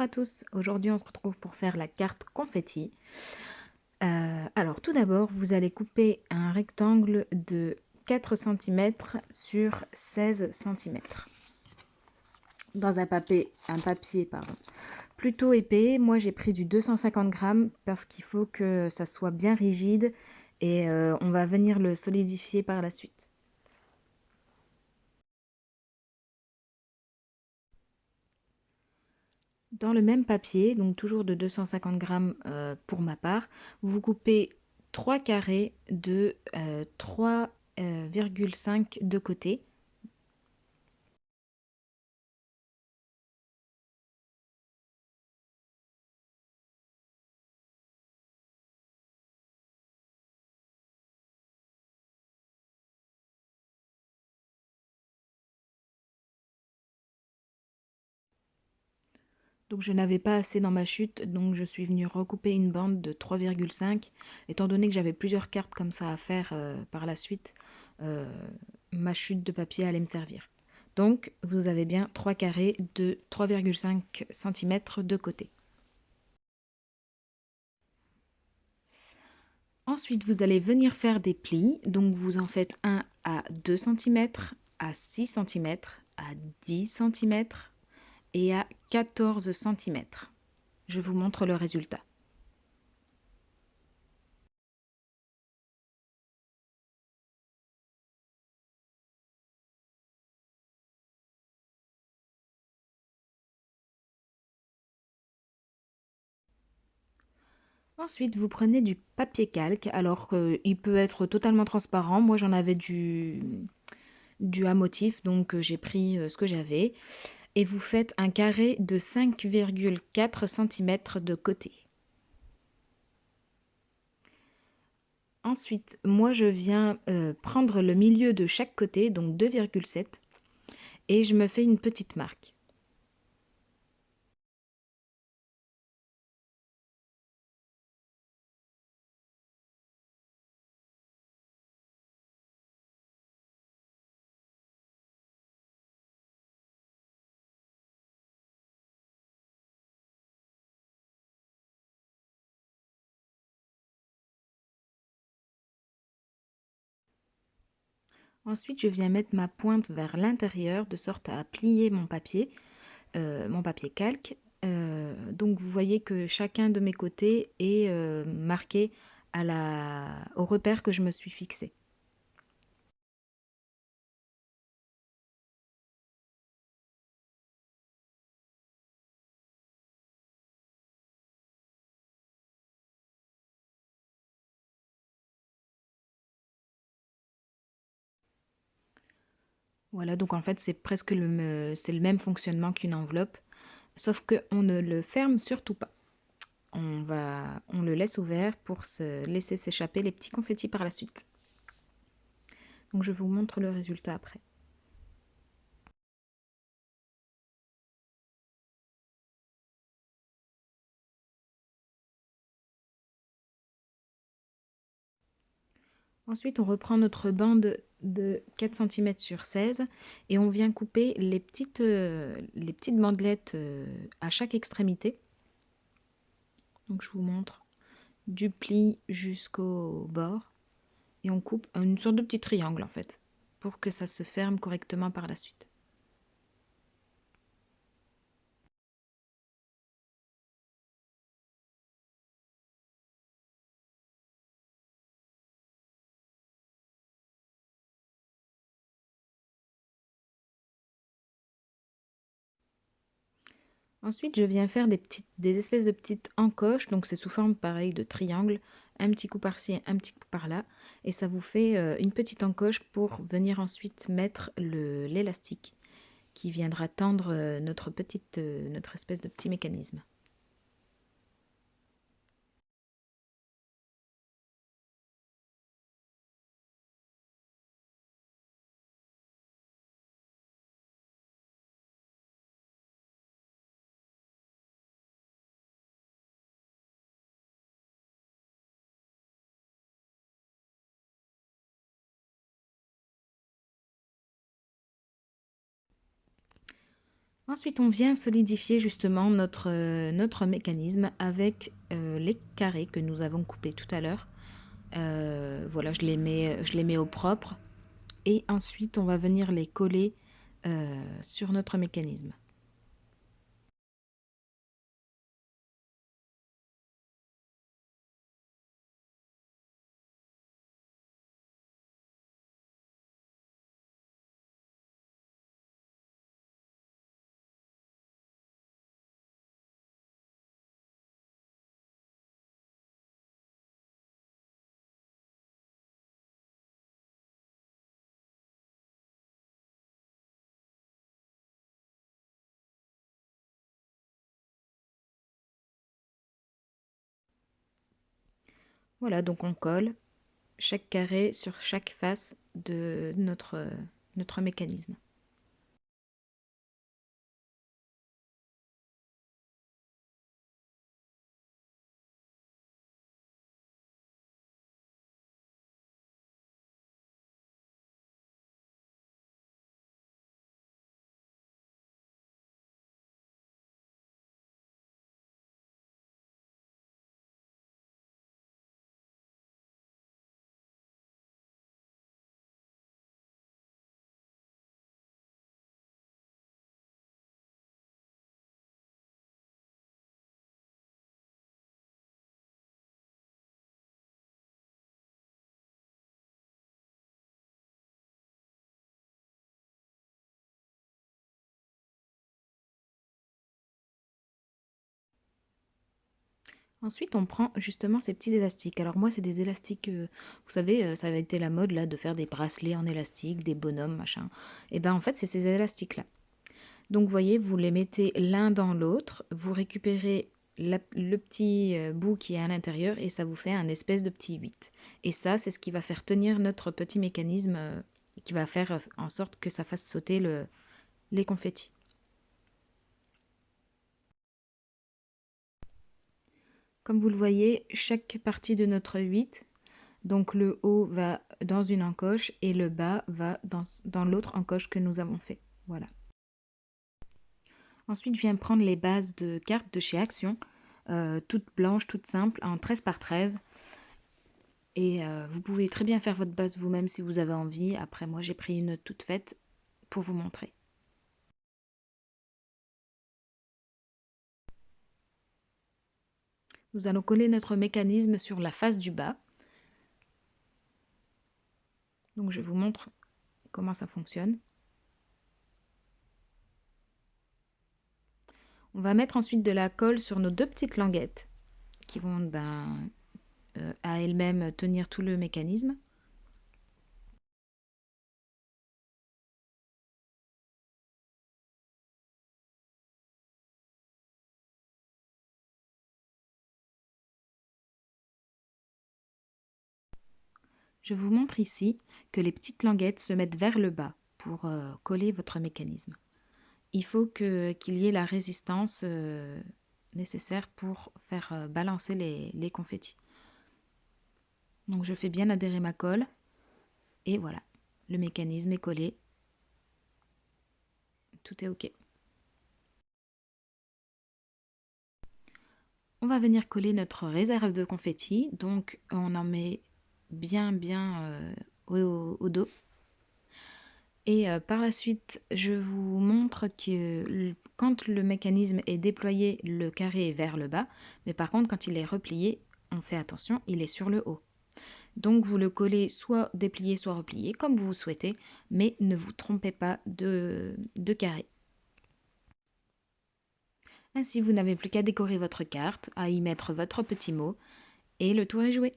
à tous, aujourd'hui on se retrouve pour faire la carte confetti. Alors tout d'abord vous allez couper un rectangle de 4 cm sur 16 cm dans un papier plutôt épais. Moi j'ai pris du 250 grammes parce qu'il faut que ça soit bien rigide et on va venir le solidifier par la suite. Dans le même papier, donc toujours de 250 grammes pour ma part, vous coupez 3 carrés de 3,5 de côté. Donc je n'avais pas assez dans ma chute, donc je suis venue recouper une bande de 3,5. Étant donné que j'avais plusieurs cartes comme ça à faire par la suite, euh, ma chute de papier allait me servir. Donc vous avez bien 3 carrés de 3,5 cm de côté. Ensuite, vous allez venir faire des plis. Donc, vous en faites un à 2 cm, à 6 cm, à 10 cm et à 14 cm. Je vous montre le résultat. Ensuite, vous prenez du papier calque. Alors, il peut être totalement transparent. Moi, j'en avais du à motif, donc j'ai pris ce que j'avais. Et vous faites un carré de 5,4 cm de côté. Ensuite, moi je viens prendre le milieu de chaque côté, donc 2,7, et je me fais une petite marque. Ensuite, je viens mettre ma pointe vers l'intérieur de sorte à plier mon papier calque. Donc vous voyez que chacun de mes côtés est marqué au repère que je me suis fixé. Voilà, donc en fait c'est presque c'est le même fonctionnement qu'une enveloppe, sauf qu'on ne le ferme surtout pas. On le laisse ouvert pour se laisser s'échapper les petits confettis par la suite. Donc je vous montre le résultat après. Ensuite, on reprend notre bande de 4 cm sur 16 et on vient couper les petites bandelettes à chaque extrémité. Donc je vous montre du pli jusqu'au bord et on coupe une sorte de petit triangle en fait pour que ça se ferme correctement par la suite. Ensuite, je viens faire des espèces de petites encoches, donc c'est sous forme pareil de triangle, un petit coup par-ci, un petit coup par-là, et ça vous fait une petite encoche pour venir ensuite mettre l'élastique qui viendra tendre notre espèce de petit mécanisme. Ensuite, on vient solidifier justement notre mécanisme avec les carrés que nous avons coupés tout à l'heure. Voilà, je les mets au propre. Et ensuite, on va venir les coller sur notre mécanisme. Voilà, donc on colle chaque carré sur chaque face de notre mécanisme. Ensuite, on prend justement ces petits élastiques. Alors moi, c'est des élastiques, vous savez, ça avait été la mode là de faire des bracelets en élastique, des bonhommes, machin. Et ben en fait, c'est ces élastiques-là. Donc vous voyez, vous les mettez l'un dans l'autre, vous récupérez le petit bout qui est à l'intérieur et ça vous fait un espèce de petit 8. Et ça, c'est ce qui va faire tenir notre petit mécanisme, qui va faire en sorte que ça fasse sauter les confettis. Comme vous le voyez, chaque partie de notre 8, donc le haut va dans une encoche et le bas va dans l'autre encoche que nous avons fait. Voilà. Ensuite, je viens prendre les bases de cartes de chez Action, toutes blanches, toutes simples, en 13 par 13. Et vous pouvez très bien faire votre base vous-même si vous avez envie. Après, moi, j'ai pris une toute faite pour vous montrer. Nous allons coller notre mécanisme sur la face du bas. Donc, je vous montre comment ça fonctionne. On va mettre ensuite de la colle sur nos deux petites languettes qui vont à elles-mêmes tenir tout le mécanisme. Je vous montre ici que les petites languettes se mettent vers le bas pour coller votre mécanisme. Il faut qu'il y ait la résistance nécessaire pour faire balancer les confettis. Donc je fais bien adhérer ma colle et voilà, le mécanisme est collé. Tout est OK. On va venir coller notre réserve de confettis. Donc on en met bien au dos. Et par la suite, je vous montre que quand le mécanisme est déployé, le carré est vers le bas. Mais par contre, quand il est replié, on fait attention, il est sur le haut. Donc vous le collez soit déplié, soit replié, comme vous souhaitez. Mais ne vous trompez pas de carré. Ainsi, vous n'avez plus qu'à décorer votre carte, à y mettre votre petit mot, et le tour est joué.